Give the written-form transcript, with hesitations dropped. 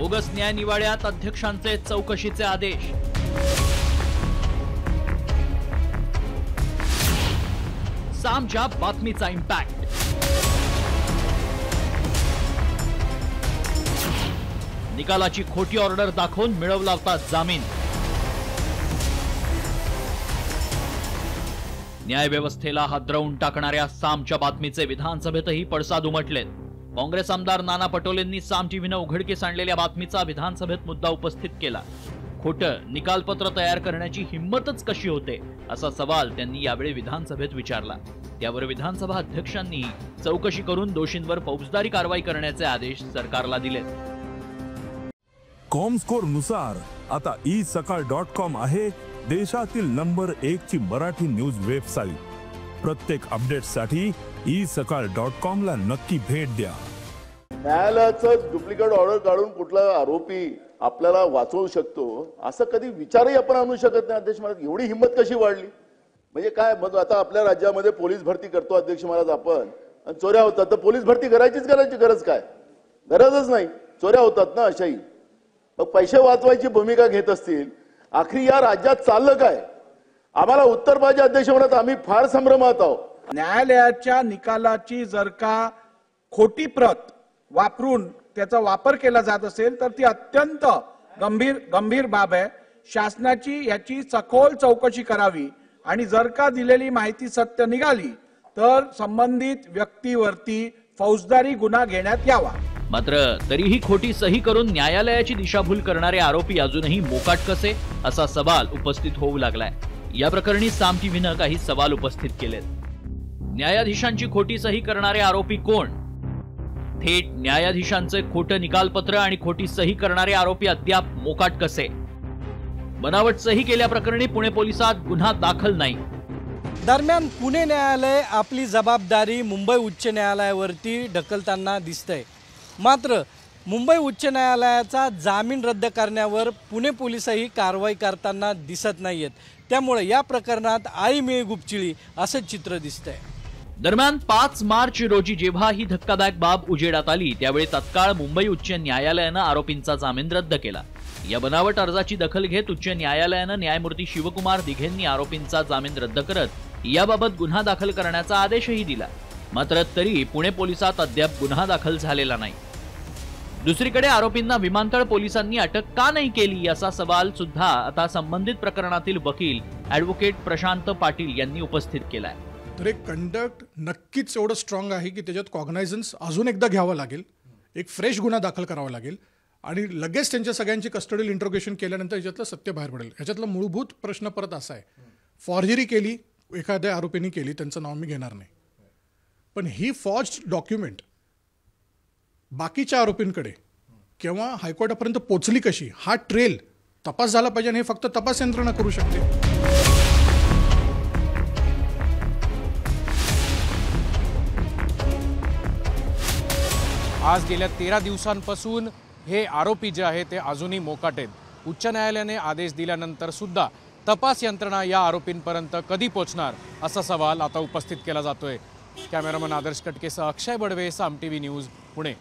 Bogus न्याय निवाड्यात अध्यक्षांचे चौकशीचे आदेश। सामच्या बातमीचा इम्पॅक्ट। निकालाची खोटी ऑर्डर दाखवून मिळवला होता जामीन। न्यायव्यवस्थेला हादरवून टाकणाऱ्या सामच्या बातमीचे विधानसभेतही पडसाद उमटलेत। काँग्रेस आमदार नाना पटोलेंनी साम टीव्हीनं उघडकीस आणलेल्या बातमीचा विधानसभेत मुद्दा उपस्थित केला। खोटं निकालपत्र तयार करण्याची हिंमतच कशी होते असा सवाल त्यांनी यावेळी विधानसभेत विचारला। त्यावर विधानसभा अध्यक्षांनी चौकशी करून दोषींवर फौजदारी कारवाई करण्याचे आदेश सरकारला दिले। कॉमस्कोर नुसार आता isakal.com आहे देशातील नंबर 1 ची मराठी न्यूज वेबसाईट। प्रत्येक अपडेटसाठी isakal.com ला नक्की भेट द्या। न्यायालयाचं डुप्लिकेट ऑर्डर काढून कुठला आरोपी आपल्याला वाचवू शकतो असं कधी विचारही आपण आणू शकत नाही। अध्यक्ष महाराज, एवढी हिंमत कशी वाढली? म्हणजे काय आता आपल्या राज्यामध्ये पोलीस भरती करतो अध्यक्ष महाराज आपण, आणि चोऱ्या होतात तर पोलीस भरती करायची गरज काय? गरजच नाही, चोऱ्या होतात ना अशाही। मग पैसे वाचवायची भूमिका घेत असतील, आखरी या राज्यात चाललं काय? आम्हाला उत्तर पाहिजे अध्यक्ष महाराज, आम्ही फार संभ्रमात आहोत। न्यायालयाच्या निकालाची जर का खोटी प्रत वापरून त्याचा वापर केला जात असेल तर ती अत्यंत गंभीर बाब आहे। शासनाची याची सखोल चौकशी करावी आणि जर का दिलेली माहिती सत्य निघाली तर संबंधित व्यक्तीवरती फौजदारी गुन्हा घेण्यात यावा। मात्र तरीही खोटी सही करून न्यायालयाची दिशाभूल करणारे आरोपी अजूनही मोकाट कसे असा सवाल उपस्थित होऊ लागलाय। या प्रकरणी साम टीव्हीनं काही सवाल उपस्थित केलेत। न्यायाधीशांची खोटी सही करणारे आरोपी कोण? थेट न्यायाधीशांचे खोटं निकालपत्र आणि खोटी सही करणारे आरोपी अद्याप मोकाट कसे? बनावट सही केल्याप्रकरणी पुणे पोलिसात गुन्हा दाखल नाही। दरम्यान पुणे न्यायालय आपली जबाबदारी मुंबई उच्च न्यायालयावरती ढकलताना दिसतंय। मात्र मुंबई उच्च न्यायालयाचा जामीन रद्द करण्यावर पुणे पोलिसही कारवाई करताना दिसत नाहीयेत। त्यामुळे या प्रकरणात आई मिळी गुपचिळी असं चित्र दिसतंय। दरम्यान 5 मार्च रोजी जेव्हा ही धक्कादायक बाब उजेडात आली त्यावेळी तत्काळ मुंबई उच्च न्यायालयानं आरोपींचा जामीन रद्द केला। या बनावट अर्जाची दखल घेत उच्च न्यायालयानं न्यायमूर्ती शिवकुमार दिघेंनी आरोपींचा जामीन रद्द करत याबाबत गुन्हा दाखल करण्याचा आदेशही दिला। मात्र तरी पुणे पोलिसात अद्याप गुन्हा दाखल झालेला नाही। दुसरीकडे आरोपींना विमानतळ पोलिसांनी अटक का नाही केली असा सवाल सुद्धा आता संबंधित प्रकरणातील वकील ॲडव्होकेट प्रशांत पाटील यांनी उपस्थित केलाय। तर एक कंडक्ट नक्कीच एवढं स्ट्रॉंग आहे की त्याच्यात कॉग्नायझन्स अजून एकदा घ्यावं लागेल, एक फ्रेश गुन्हा दाखल करावा लागेल आणि लगेच त्यांच्या सगळ्यांची कस्टडियल इंट्रोगेशन केल्यानंतर याच्यातलं सत्य बाहेर पडेल। याच्यातला मूलभूत प्रश्न परत असा आहे, फॉर्जरी केली एखाद्या आरोपींनी केली, त्यांचं नाव मी घेणार नाही, पण ही फॉर्ज्ड डॉक्युमेंट बाकीच्या आरोपींकडे किंवा हायकोर्टापर्यंत पोचली कशी, हा ट्रेल तपास झाला पाहिजे आणि हे फक्त तपास यंत्रणा करू शकते। आज गेल्या 13 दिवसांपासून हे आरोपी जे आहे ते अजूनही मोकाट आहेत। उच्च न्यायालयाने आदेश दिल्यानंतर सुद्धा तपास यंत्रणा या आरोपींपर्यंत कधी पोहोचणार असा सवाल आता उपस्थित केला जातोय। कॅमेरामन आदर्श कटकेसह अक्षय बडवे, साम टीव्ही न्यूज, पुणे।